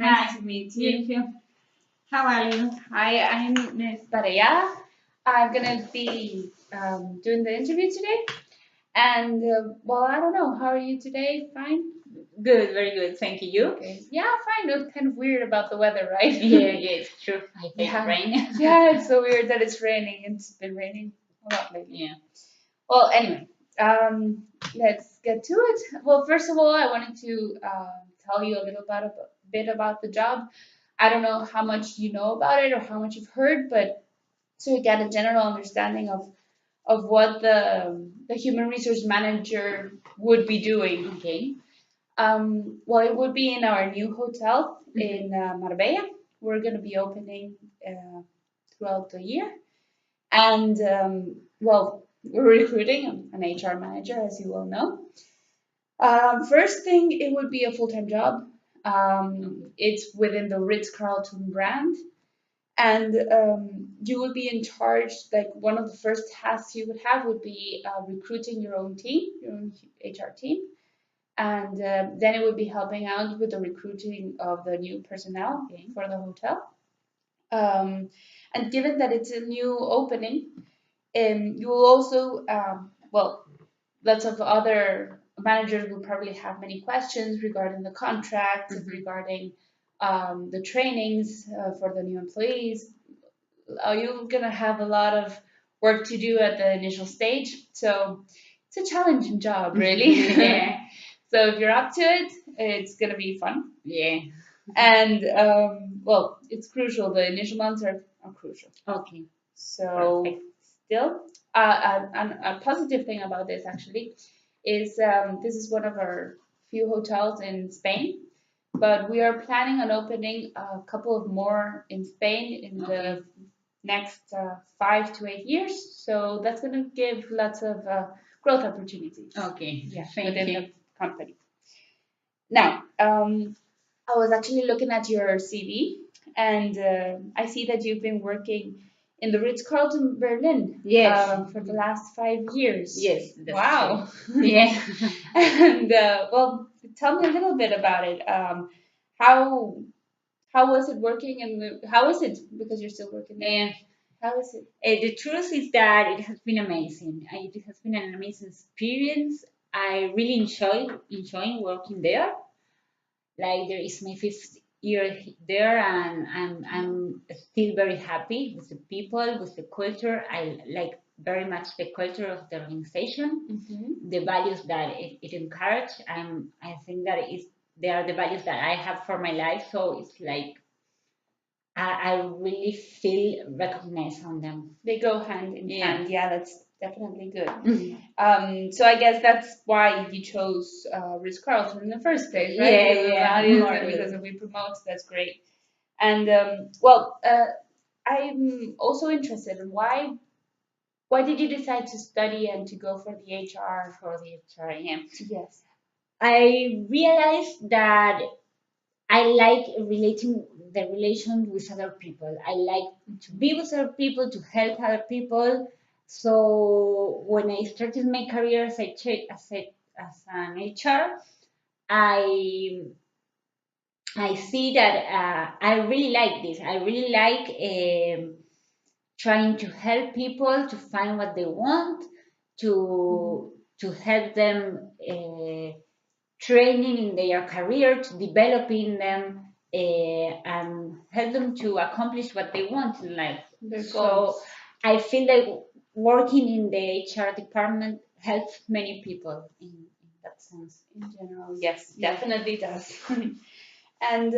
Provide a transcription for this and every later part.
Nice to meet you. How are you? Hi, I'm Miss Barea. I'm gonna be doing the interview today. And well, I don't know. How are you today? Fine? Good, very good. Thank you. You? Okay. Yeah, fine. It's kind of weird about the weather, right? Yeah, it's true. I hate Yeah. rain. Yeah, it's so weird that it's raining. It's been raining a lot lately. Yeah. Well, anyway, let's get to it. Well, first of all, I wanted to tell you a little bit about the job. I don't know how much you know about it or how much you've heard, but so you get a general understanding of what the human resource manager would be doing. Okay. Well, it would be in our new hotel in Marbella. We're going to be opening throughout the year. And well, we're recruiting an HR manager, as you all know. First thing, it would be a full-time job. It's within the Ritz-Carlton brand, and you would be in charge. Like one of the first tasks you would have would be recruiting your own team, your own HR team, and then it would be helping out with the recruiting of the new personnel for the hotel. Um, and given that it's a new opening, you will also, well, lots of other managers will probably have many questions regarding the contract, regarding the trainings for the new employees. You're going to have a lot of work to do at the initial stage. So it's a challenging job, really. Yeah. So if you're up to it, it's going to be fun. Yeah. And well, it's crucial. The initial months are crucial. Okay. So Perfect. still, a positive thing about this actually is this is one of our few hotels in Spain, but we are planning on opening a couple of more in Spain in the next 5 to 8 years. So that's going to give lots of growth opportunities. Okay. Yeah, Thank within you. the company. Now, I was actually looking at your CV, and I see that you've been working in the Ritz-Carlton Berlin for the last 5 years. Yes, that's Wow. true. Yeah. And well, tell me a little bit about it. How how was it working, and how is it because you're still working there? Yeah. How is it? The truth is that it has been amazing. It has been an amazing experience. I really enjoying working there. Like there is my fifth year there, and I'm still very happy with the people, with the culture. I like very much the culture of the organization, the values that it encourages. I think that they are the values that I have for my life. So it's like I really feel recognized on them. They go hand in Yeah. hand. Yeah, that's definitely good. So I guess that's why you chose Ritz-Carlton in the first place, right? Yeah, Because of the yeah, values more and or because less. we promote. That's great. And well, I'm also interested in why did you decide to study and to go for the HR? For the HR, yeah. Yes. I realized that I like relating the relation with other people. I like to be with other people, to help other people. So when I started my career as an HR, I I see that I really like this. I really like trying to help people to find what they want, to help them training in their career, to developing them, and help them to accomplish what they want in life. Their So goals. I feel like working in the HR department helps many people in that sense. In general, yes, Yeah. definitely does. And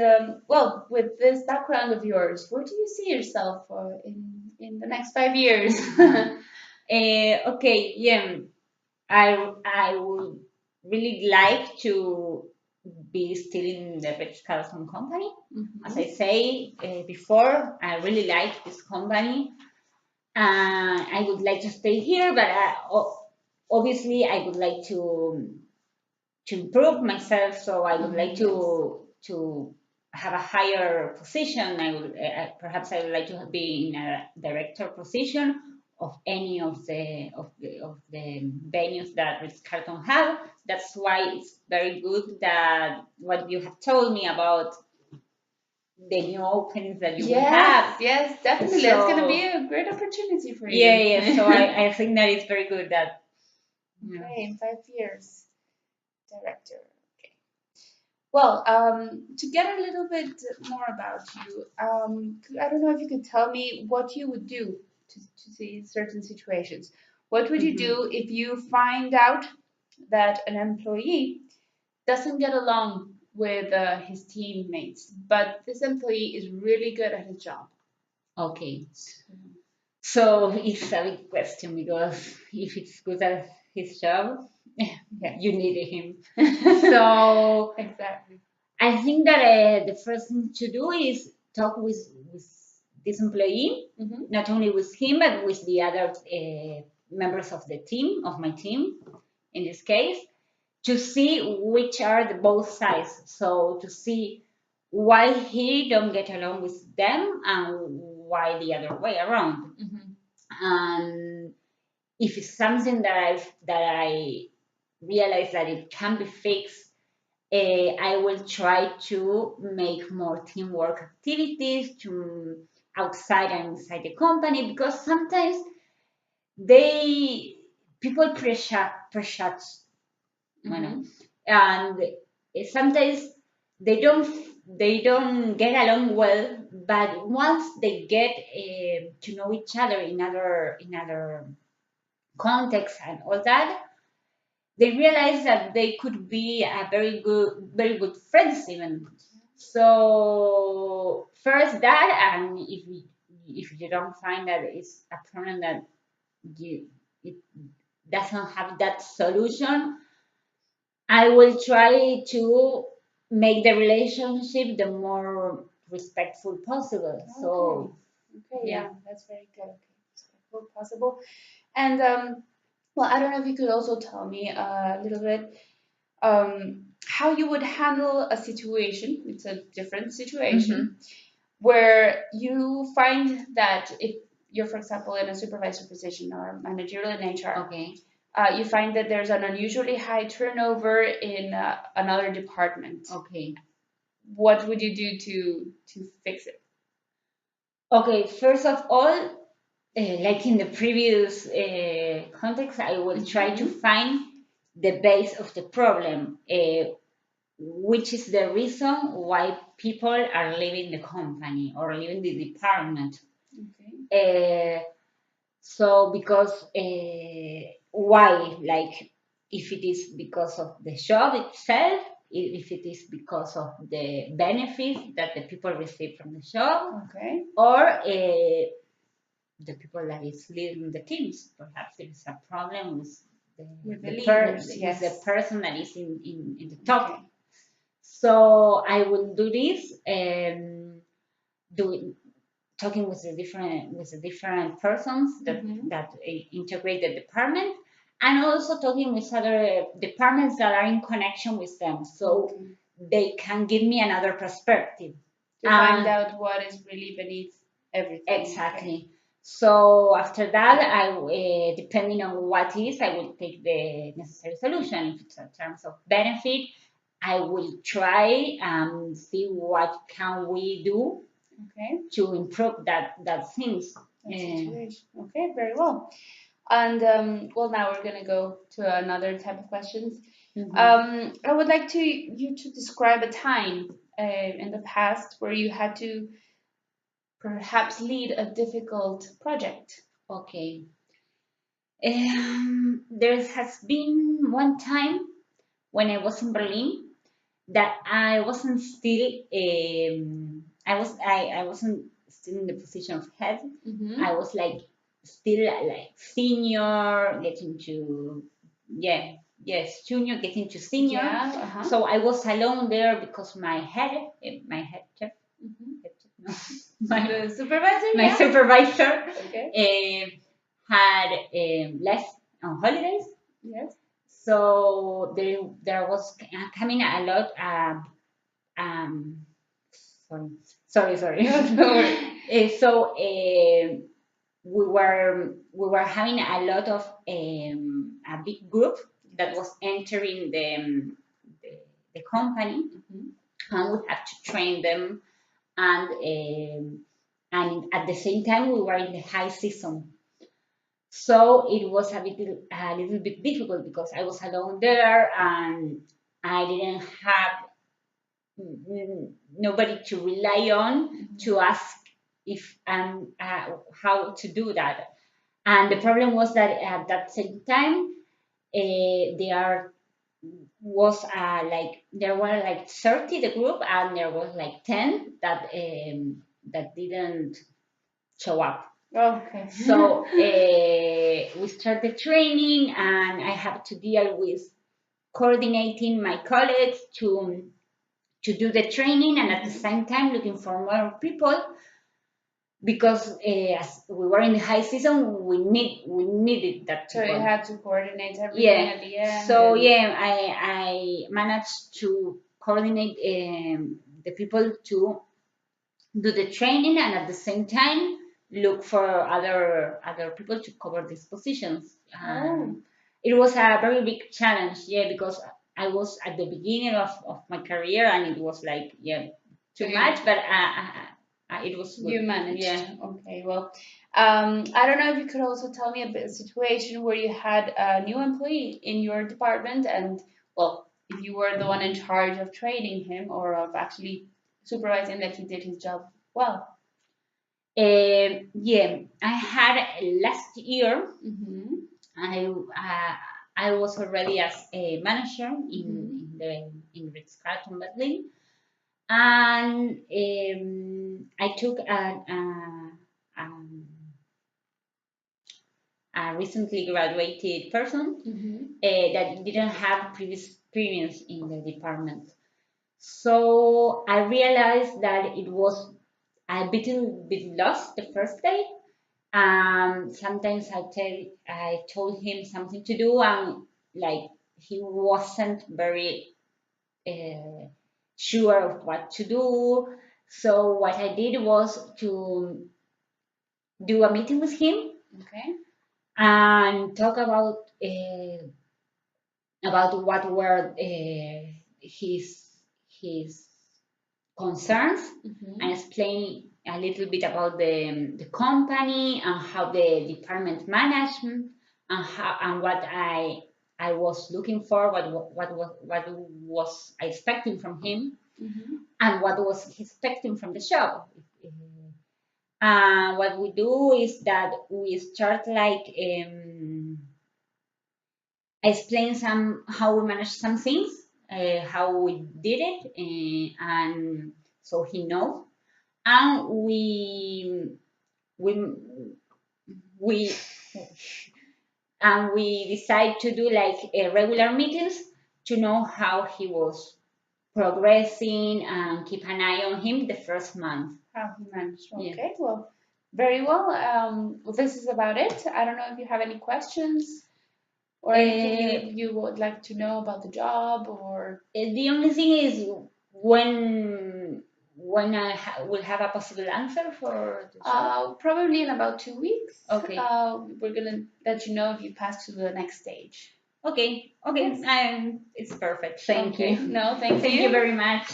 well, with this background of yours, where do you see yourself in the next 5 years? Okay, yeah, I would really like to be still in the Ritz Carlton company. As I say before, I really like this company. I would like to stay here, but obviously I would like to improve myself. So I would like to have a higher position. Perhaps I would like to be in a director position of any of the venues that Ritz Carlton have. That's why it's very good that what you have told me about the new openings that you will have. Yes, definitely. So, That's gonna be a great opportunity for you. Yeah. So I think that it's very good that. Okay, in 5 years, director. Okay. Well, to get a little bit more about you, I don't know if you could tell me what you would do to see certain situations. What would you do if you find out that an employee doesn't get along with his teammates, but this employee is really good at his job? Okay. So it's a big question because if it's good at his job, you need him. So Exactly. I think that the first thing to do is talk with this employee, not only with him but with the other members of the team, of my team, in this case, to see which are the both sides. So to see why he don't get along with them and why the other way around. And if it's something that I realize that it can be fixed, I will try to make more teamwork activities to outside and inside the company, because sometimes they people pressure, and sometimes they don't get along well, but once they get to know each other in other context and all that, they realize that they could be a very good friends even. So first that, and if you don't find that it's a problem that it doesn't have that solution, I will try to make the relationship the more respectful possible. So Okay, yeah, that's very good. Okay, respectful possible. And well, I don't know if you could also tell me a little bit how you would handle a situation. It's a different situation where you find that if you're, for example, in a supervisor position or managerial in HR, okay. You find that there's an unusually high turnover in another department. Okay. What would you do to fix it? Okay, first of all, like in the previous context, I will try to find the base of the problem, which is the reason why people are leaving the company or leaving the department. Okay. So because why? Like if it is because of the job itself, if it is because of the benefits that the people receive from the job, Okay. or the people that is leading the teams. Perhaps there is a problem with the person that is in the top. Okay. So I will do this, talking with the different persons that integrate the department, and also talking with other departments that are in connection with them, so they can give me another perspective to find out what is really beneath everything. Exactly. Okay. So after that, depending on what is, I will take the necessary solution. If it's in terms of benefit, I will try and see what can we do to improve that things. Situation. Okay, very well. And well, now we're gonna go to another type of questions. I would like you to describe a time in the past where you had to perhaps lead a difficult project. Okay. There has been one time when I was in Berlin that I wasn't still I wasn't still in the position of head. I was like still like senior, getting to junior, getting to senior. Yeah, So I was alone there because my head chef, the supervisor, my supervisor, okay, had left on holidays. Yes. So there was coming a lot. Sorry. No worries. So we were having a lot of a big group that was entering the company, and we had to train them and at the same time we were in the high season. So it was a little bit difficult because I was alone there and I didn't have nobody to rely on to ask if how to do that. And the problem was that at that same time, there was there were like 30 the group, and there was like 10 that didn't show up. Okay. So we started training, and I have to deal with coordinating my colleagues to do the training, and at the same time looking for more people because as we were in the high season, we needed that So people. you had to coordinate everything at the end. So yeah, I managed to coordinate the people to do the training, and at the same time look for other people to cover these positions. It was a very big challenge, yeah, because I was at the beginning of my career, and it was like too much, but it was good. You managed. Yeah. Okay. Well, I don't know if you could also tell me a bit of a situation where you had a new employee in your department, and well, if you were the one in charge of training him or of actually supervising that he did his job well. Yeah, I had last year. Mm-hmm. I was already as a manager in Ritz-Carlton Berlin, and I took a recently graduated person that didn't have previous experience in the department. So I realized that it was a bit lost the first day. Sometimes I told him something to do, and like he wasn't very sure of what to do. So what I did was to do a meeting with him, Okay. and talk about what were his concerns, and explain a little bit about the company and how the department managed, and what I was looking for, what was I expecting from him, and what was he expecting from the shop. What we do is that we start like explain how we manage some things, how we did it, and so he knows. And we we we decide to do like regular meetings to know how he was progressing and keep an eye on him the first month. How he managed. Okay. Well, very well. Well, this is about it. I don't know if you have any questions or anything you would like to know about the job, or the only thing is when I will have a possible answer for the job. Probably in about 2 weeks. Okay. We're gonna let you know if you pass to the next stage. Okay. Yes. It's perfect. Thank you. No, thank you. Thank you very much.